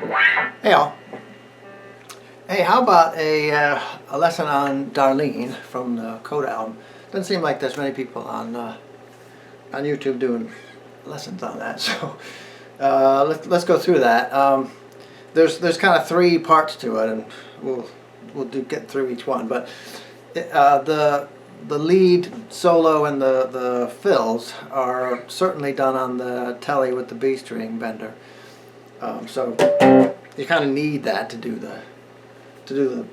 Hey all. Hey, how about a lesson on Darlene from the Coda album? Doesn't seem like there's many people on YouTube doing lessons on that, so let's go through that. There's kind of three parts to it, and we'll get through each one. But the lead solo and the fills are certainly done on the telly with the B string bender. So you kind of need that to do the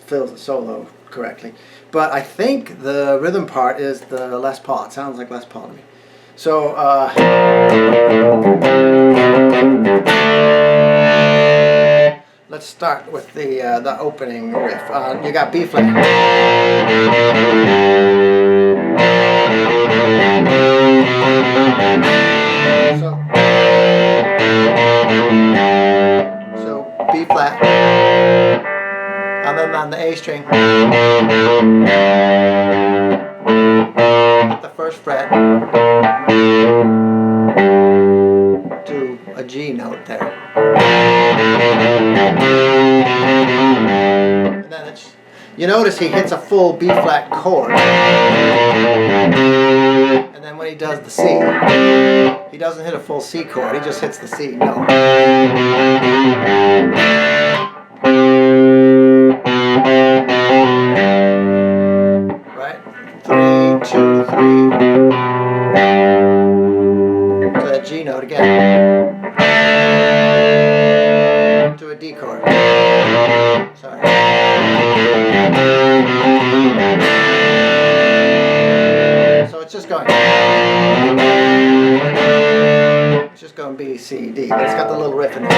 fills and solo correctly. But I think the rhythm part is the Les Paul. It sounds like Les Paul to me. So let's start with the opening riff. You got B flat. So B flat, and then on the A string, at the first fret, to a G note there. And then you notice he hits a full B flat chord. And then when he does the C, he doesn't hit a full C chord, he just hits the C note. Right? 3, 2, 3. To that G note again. To a D chord. Sorry. So it's just going. It's just going B, C, D, but it's got the little riff in it.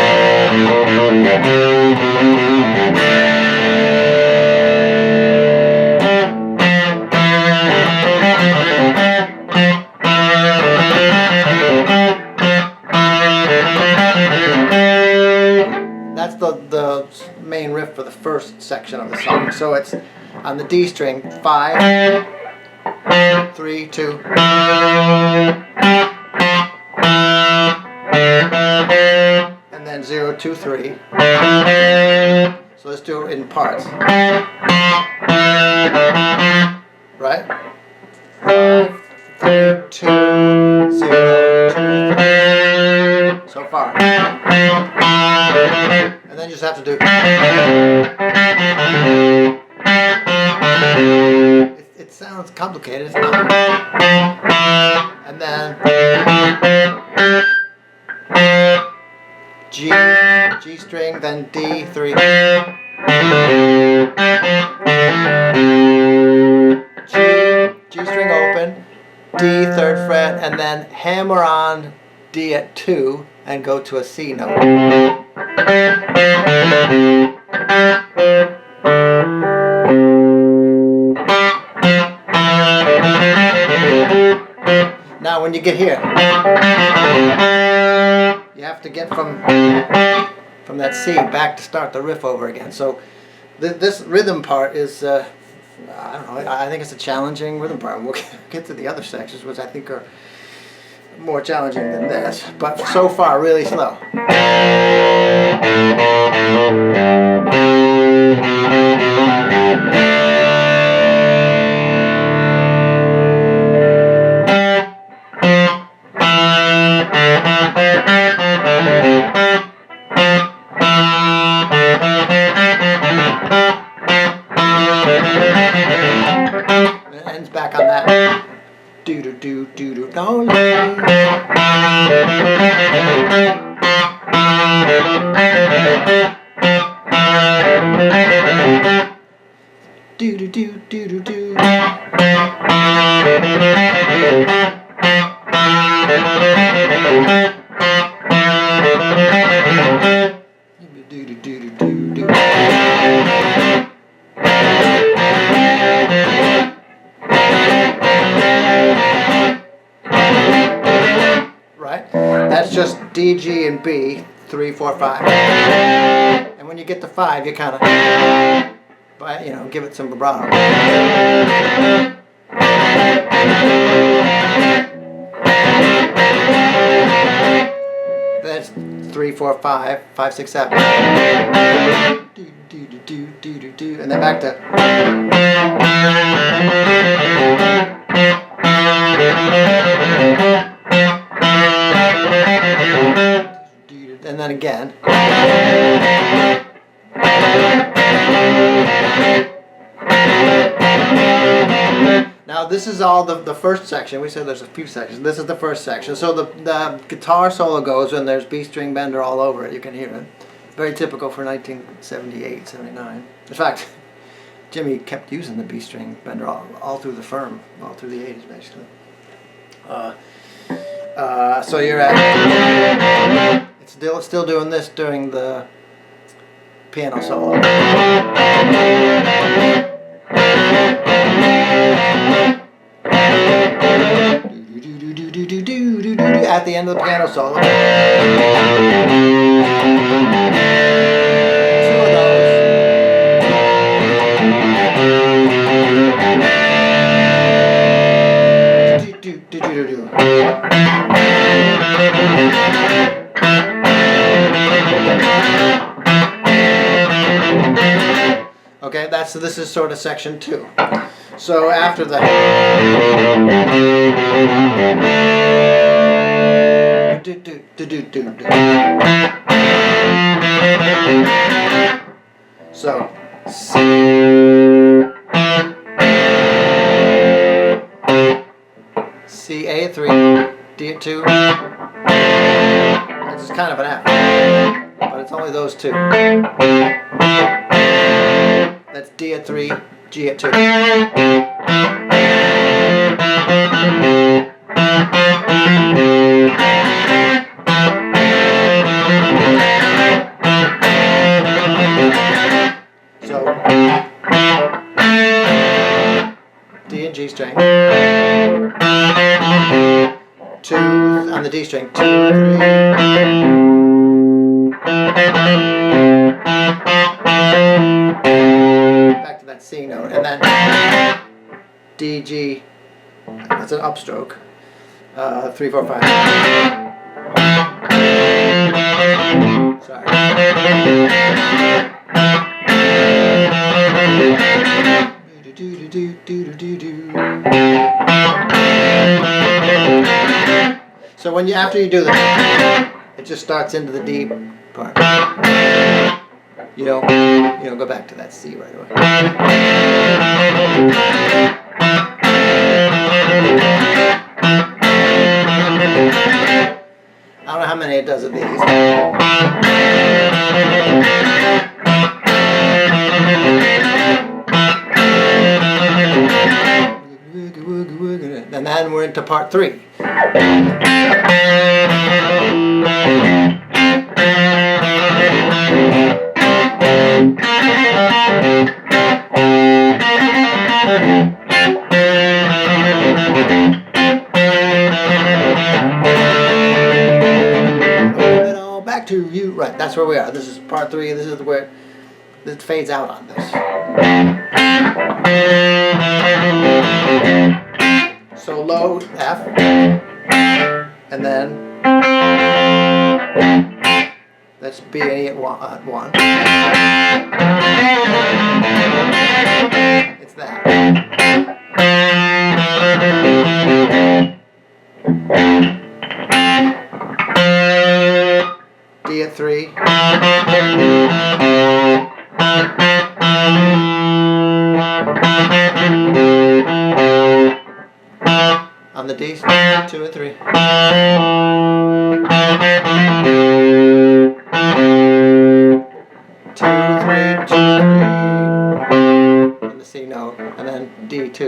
That's the main riff for the first section of the song. So it's on the D string, 5, 3, 2. And then 0, 2, 3. So let's do it in parts. Right? 5, 3, 2, 0, 2, 3. So far. And then you just have to do. It sounds complicated, it's not. And then G string, then D, 3. G string open, D 3rd fret, and then hammer on D at 2 and go to a C note. Now when you get here, you have to get from that C back to start the riff over again. So this rhythm part is, I don't know, I think it's a challenging rhythm part. And we'll get to the other sections, which I think are more challenging than this, but so far really slow. It ends back on that. Do do do do do. Don't do do do do do do. Do do do do do do. Right? That's just D, G, and B, 3, 4, 5. And when you get to 5, you kind of, give it some vibrato. That's 3, 3, 4, 5, 5, 6, 7. Do, do, do, do, do, do, do, and then back to. And then again. Now this is all the first section. We said there's a few sections. This is the first section. So the guitar solo goes and there's B string bender all over it. You can hear it. Very typical for 1978, 79. In fact, Jimmy kept using the B string bender all through the firm, all through the 80s basically. So you're at, it's still doing this during the piano solo. At the end of the piano solo. Two of those. Okay, this is sort of section 2. So after the so C A at 3, D at 2. This is kind of an F, but it's only those two. That's D at 3, G at 2. So D and G string. 2 on the D string. 2, 3. C note, and then D, G, that's an upstroke, 3, 4, 5. Sorry. So after you do that, it just starts into the D part. You don't go back to that C right away. I don't know how many it does of these. And then we're into part 3. Back to you. Right, that's where we are. This is part 3. This is where it fades out on this. So low F, and then that's B and E at 1. It's that. D at 3. On the D, 2 and 3. 2, 3, 2, 3. On the C note, and then D2.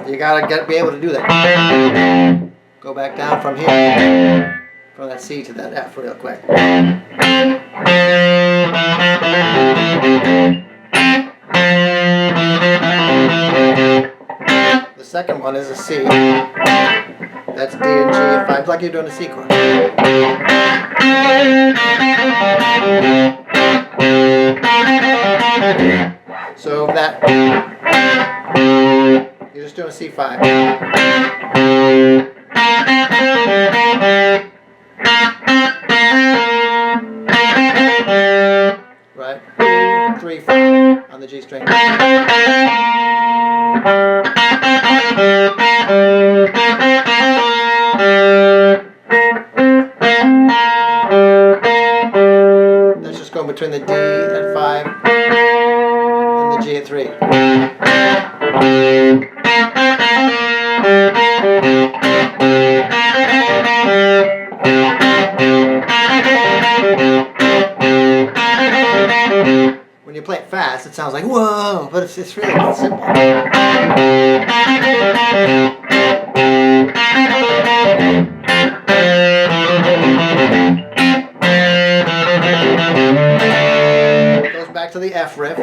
You gotta be able to do that. Go back down from here, from that C to that F real quick. The second one is a C. That's D and G at 5, like you're doing a C chord. So that you're just doing C5. Right? 2, 3, 4 on the G string. That's just going between the D at 5 and the G at 3. When you play it fast, it sounds like whoa, but it's really simple. Goes back to the F riff.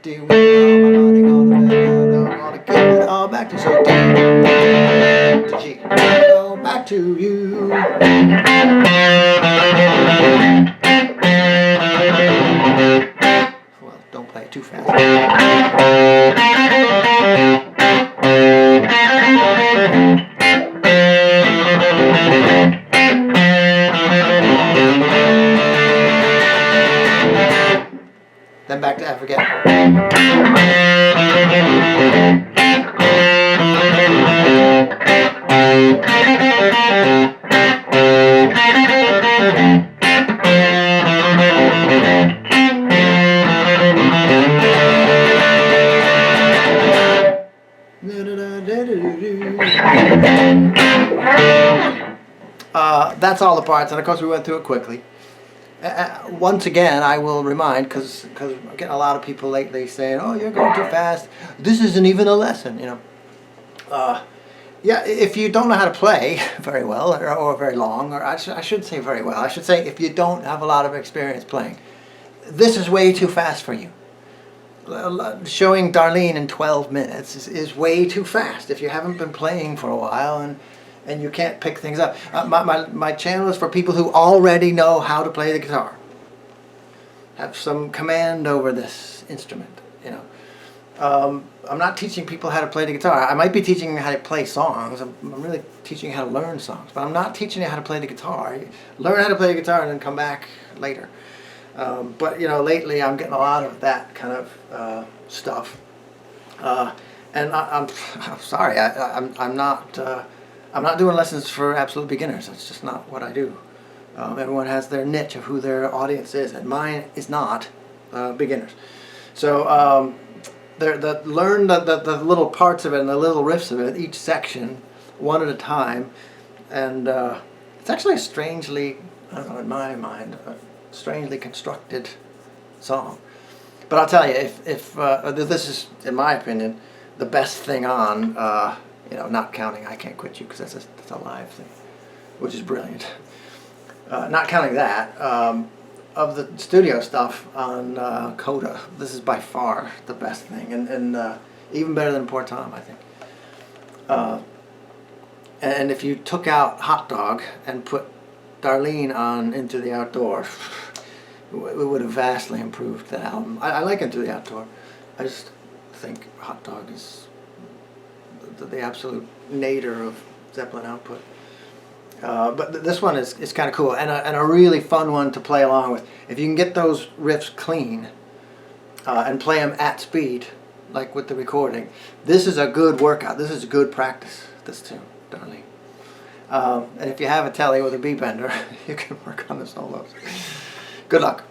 D, gonna give it all back to so D to G. Go back to you. Well, don't play it too fast. Then back to F again. That's all the parts, and of course we went through it quickly. Once again, I will remind, because I'm getting a lot of people lately saying, "Oh, you're going too fast. This isn't even a lesson," you know. Yeah, if you don't know how to play very well or very long, or I should say very well. I should say if you don't have a lot of experience playing, this is way too fast for you. Showing Darlene in 12 minutes is way too fast if you haven't been playing for a while and you can't pick things up. My channel is for people who already know how to play the guitar, have some command over this instrument, you know. I'm not teaching people how to play the guitar. I might be teaching you how to play songs. I'm really teaching you how to learn songs, but I'm not teaching you how to play the guitar. Learn how to play the guitar and then come back later. But you know, lately I'm getting a lot of that kind of stuff, and I'm sorry, I'm not doing lessons for absolute beginners. That's just not what I do. Everyone has their niche of who their audience is, and mine is not beginners. So learn the little parts of it and the little riffs of it, each section, one at a time, and it's actually a strangely, I don't know, in my mind, strangely constructed song. But I'll tell you, if this is, in my opinion, the best thing on, you know, not counting I Can't Quit You, because that's a live thing, which is brilliant. Not counting that, of the studio stuff on Coda, this is by far the best thing, and even better than Poor Tom, I think. And if you took out Hot Dog and put Darlene on Into the Outdoor, it would have vastly improved that album. I like Into the Outdoor. I just think Hot Dog is the absolute nadir of Zeppelin output. But this one is kind of cool, and a really fun one to play along with. If you can get those riffs clean and play them at speed, like with the recording, this is a good workout. This is a good practice, this tune, Darlene. And if you have a telly with a B bender, you can work on the solos. Good luck.